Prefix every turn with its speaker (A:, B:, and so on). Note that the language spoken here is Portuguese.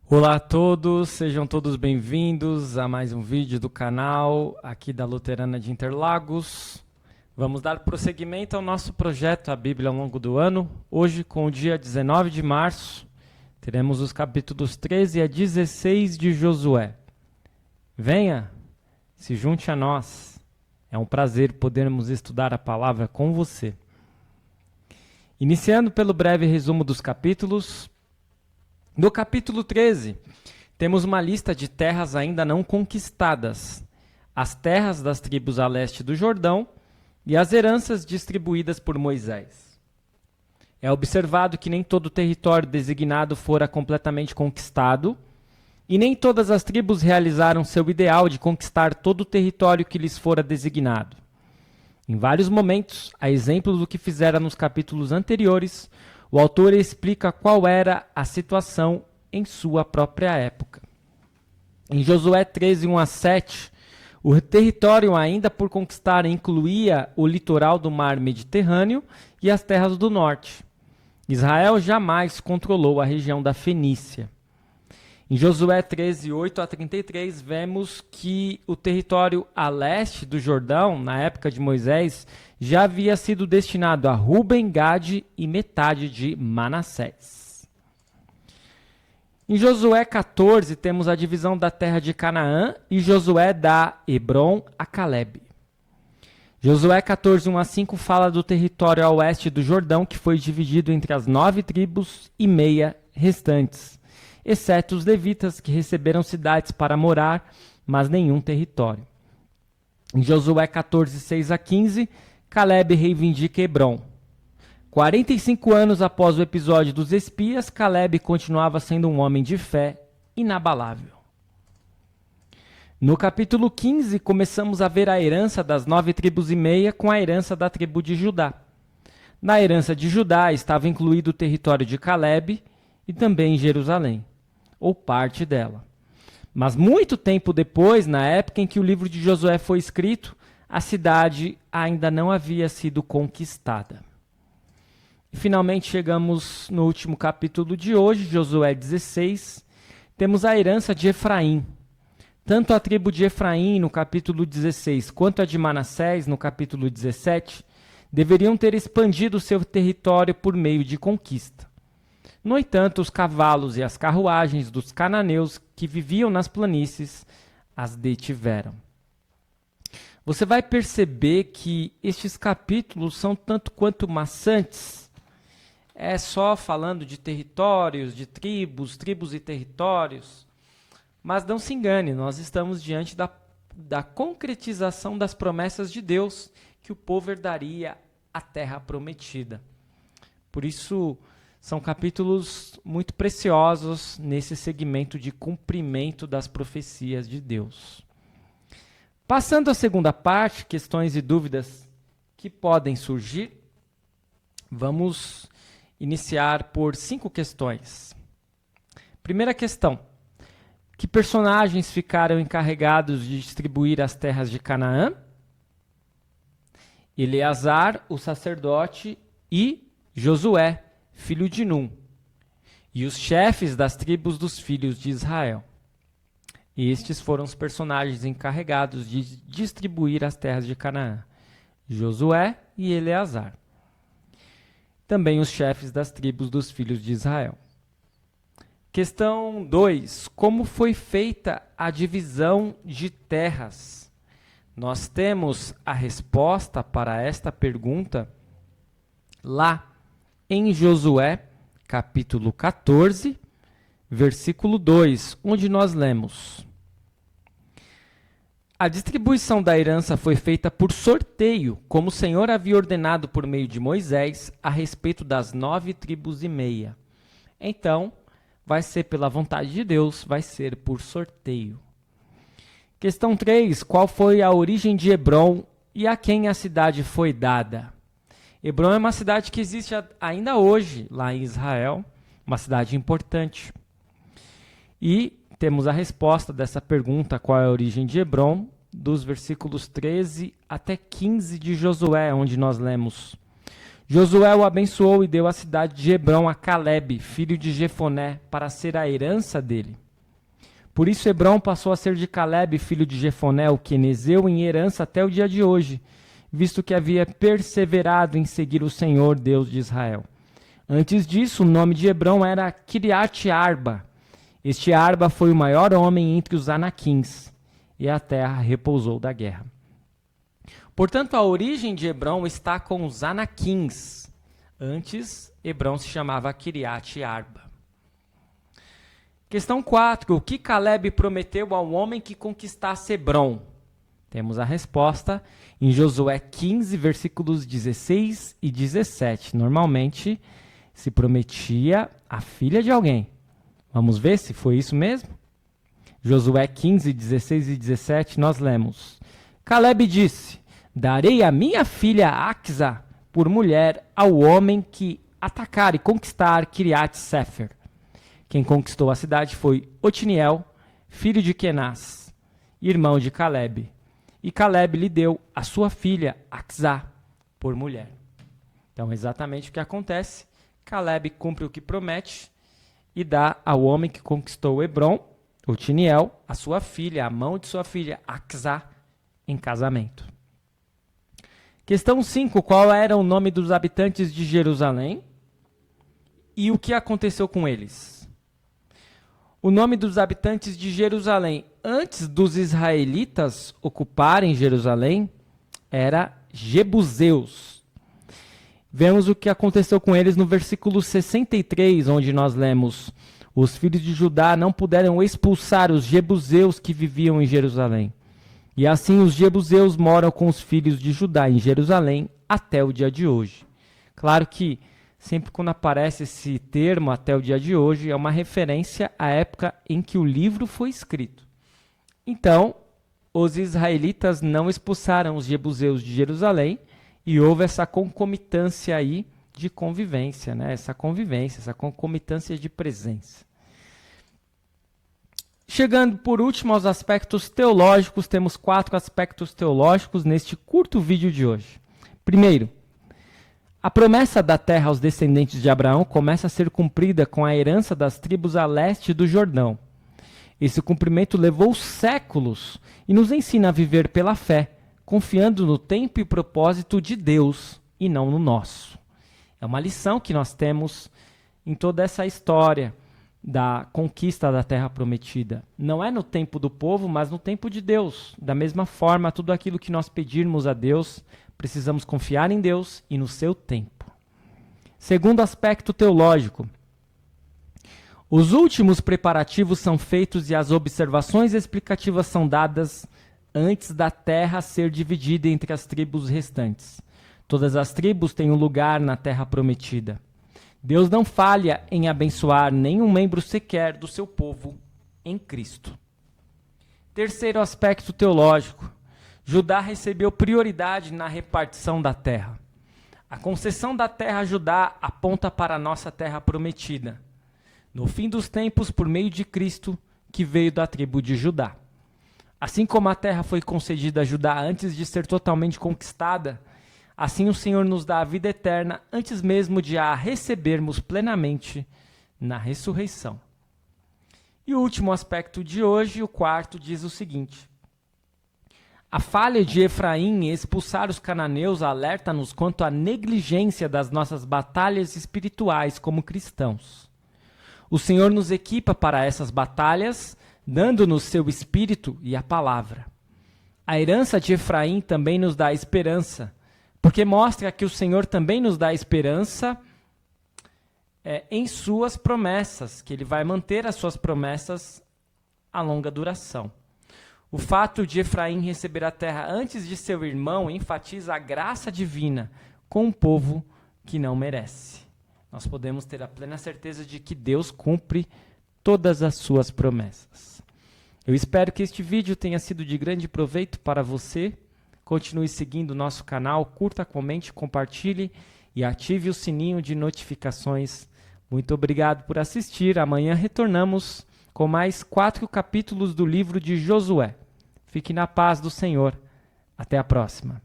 A: Olá a todos, sejam todos bem-vindos a mais um vídeo do canal aqui da Luterana de Interlagos. Vamos dar prosseguimento ao nosso projeto A Bíblia ao longo do ano. Hoje, com o dia 19 de março, teremos os capítulos 13 a 16 de Josué. Venha, se junte a nós. É um prazer podermos estudar a palavra com você. Iniciando pelo breve resumo dos capítulos. No capítulo 13, temos uma lista de terras ainda não conquistadas, as terras das tribos a leste do Jordão e as heranças distribuídas por Moisés. É observado que nem todo o território designado fora completamente conquistado e nem todas as tribos realizaram seu ideal de conquistar todo o território que lhes fora designado. Em vários momentos, a exemplo do que fizera nos capítulos anteriores, o autor explica qual era a situação em sua própria época. Em Josué 13, 1 a 7, o território ainda por conquistar incluía o litoral do mar Mediterrâneo e as terras do norte. Israel jamais controlou a região da Fenícia. Em Josué 13, 8 a 33, vemos que o território a leste do Jordão, na época de Moisés, já havia sido destinado a Ruben, Gade e metade de Manassés. Em Josué 14, temos a divisão da terra de Canaã e Josué dá Hebron a Calebe. Josué 14, 1 a 5 fala do território a oeste do Jordão, que foi dividido entre as 9 tribos e meia restantes, exceto os levitas, que receberam cidades para morar, mas nenhum território. Em Josué 14, 6 a 15, Calebe reivindica Hebron. 45 anos após o episódio dos espias, Calebe continuava sendo um homem de fé inabalável. No capítulo 15, começamos a ver a herança das 9 tribos e meia com a herança da tribo de Judá. Na herança de Judá estava incluído o território de Calebe e também Jerusalém, ou parte dela. Mas muito tempo depois, na época em que o livro de Josué foi escrito, a cidade ainda não havia sido conquistada. E finalmente chegamos no último capítulo de hoje, Josué 16. Temos a herança de Efraim. Tanto a tribo de Efraim, no capítulo 16, quanto a de Manassés, no capítulo 17, deveriam ter expandido seu território por meio de conquista. No entanto, os cavalos e as carruagens dos cananeus que viviam nas planícies as detiveram. Você vai perceber que estes capítulos são tanto quanto maçantes. É só falando de territórios, de tribos e territórios. Mas não se engane, nós estamos diante da concretização das promessas de Deus, que o povo herdaria a terra prometida. Por isso, são capítulos muito preciosos nesse segmento de cumprimento das profecias de Deus. Passando à segunda parte, questões e dúvidas que podem surgir, vamos iniciar por 5 questões. Primeira questão: que personagens ficaram encarregados de distribuir as terras de Canaã? Eleazar, o sacerdote, e Josué, filho de Num, e os chefes das tribos dos filhos de Israel. E estes foram os personagens encarregados de distribuir as terras de Canaã: Josué e Eleazar. Também os chefes das tribos dos filhos de Israel. Questão 2. Como foi feita a divisão de terras? Nós temos a resposta para esta pergunta lá em Josué, capítulo 14, versículo 2, onde nós lemos: a distribuição da herança foi feita por sorteio, como o Senhor havia ordenado por meio de Moisés, a respeito das 9 tribos e meia. Então, vai ser pela vontade de Deus, vai ser por sorteio. Questão 3. Qual foi a origem de Hebron e a quem a cidade foi dada? Hebron é uma cidade que existe ainda hoje lá em Israel, uma cidade importante. E temos a resposta dessa pergunta, qual é a origem de Hebron, dos versículos 13 até 15 de Josué, onde nós lemos: Josué o abençoou e deu a cidade de Hebrom a Calebe, filho de Jefoné, para ser a herança dele. Por isso Hebrom passou a ser de Calebe, filho de Jefoné, o quenezeu, em herança até o dia de hoje, visto que havia perseverado em seguir o Senhor, Deus de Israel. Antes disso, o nome de Hebrom era Kiriat Arba. Este Arba foi o maior homem entre os anaquins, e a terra repousou da guerra. Portanto, a origem de Hebrom está com os anaquins. Antes, Hebrom se chamava Kiriat Arba. Questão 4. O que Calebe prometeu ao homem que conquistasse Hebrom? Temos a resposta em Josué 15, versículos 16 e 17. Normalmente, se prometia a filha de alguém. Vamos ver se foi isso mesmo? Josué 15, 16 e 17, nós lemos. Calebe disse, darei a minha filha Axa por mulher ao homem que atacar e conquistar Kiriat Sefer. Quem conquistou a cidade foi Otiniel, filho de Kenaz, irmão de Calebe. E Calebe lhe deu a sua filha Axa por mulher. Então, exatamente o que acontece. Calebe cumpre o que promete e dá ao homem que conquistou Hebrom, Otiniel, a sua filha, a mão de sua filha Axa, em casamento. Questão 5. Qual era o nome dos habitantes de Jerusalém e o que aconteceu com eles? O nome dos habitantes de Jerusalém antes dos israelitas ocuparem Jerusalém era Jebuseus. Vemos o que aconteceu com eles no versículo 63, onde nós lemos: os filhos de Judá não puderam expulsar os jebuseus que viviam em Jerusalém. E assim os jebuseus moram com os filhos de Judá em Jerusalém até o dia de hoje. Claro que sempre quando aparece esse termo até o dia de hoje, é uma referência à época em que o livro foi escrito. Então, os israelitas não expulsaram os jebuseus de Jerusalém e houve essa concomitância aí de convivência, né? Essa concomitância de presença. Chegando por último aos aspectos teológicos, temos 4 aspectos teológicos neste curto vídeo de hoje. Primeiro, a promessa da terra aos descendentes de Abraão começa a ser cumprida com a herança das tribos a leste do Jordão. Esse cumprimento levou séculos e nos ensina a viver pela fé, confiando no tempo e propósito de Deus e não no nosso. É uma lição que nós temos em toda essa história da conquista da terra prometida. Não é no tempo do povo, mas no tempo de Deus. Da mesma forma, tudo aquilo que nós pedirmos a Deus, precisamos confiar em Deus e no seu tempo. Segundo aspecto teológico, os últimos preparativos são feitos e as observações explicativas são dadas antes da terra ser dividida entre as tribos restantes. Todas as tribos têm um lugar na terra prometida. Deus não falha em abençoar nenhum membro sequer do seu povo em Cristo. Terceiro aspecto teológico, Judá recebeu prioridade na repartição da terra. A concessão da terra a Judá aponta para a nossa terra prometida, no fim dos tempos por meio de Cristo, que veio da tribo de Judá. Assim como a terra foi concedida a Judá antes de ser totalmente conquistada, assim o Senhor nos dá a vida eterna antes mesmo de a recebermos plenamente na ressurreição. E o último aspecto de hoje, o quarto, diz o seguinte: a falha de Efraim em expulsar os cananeus alerta-nos quanto à negligência das nossas batalhas espirituais como cristãos. O Senhor nos equipa para essas batalhas, dando-nos seu espírito e a palavra. A herança de Efraim também nos dá esperança, porque mostra que o Senhor também nos dá esperança em suas promessas, que Ele vai manter as suas promessas a longa duração. O fato de Efraim receber a terra antes de seu irmão enfatiza a graça divina com um povo que não merece. Nós podemos ter a plena certeza de que Deus cumpre todas as suas promessas. Eu espero que este vídeo tenha sido de grande proveito para você. Continue seguindo o nosso canal, curta, comente, compartilhe e ative o sininho de notificações. Muito obrigado por assistir. Amanhã retornamos com mais 4 capítulos do livro de Josué. Fique na paz do Senhor. Até a próxima.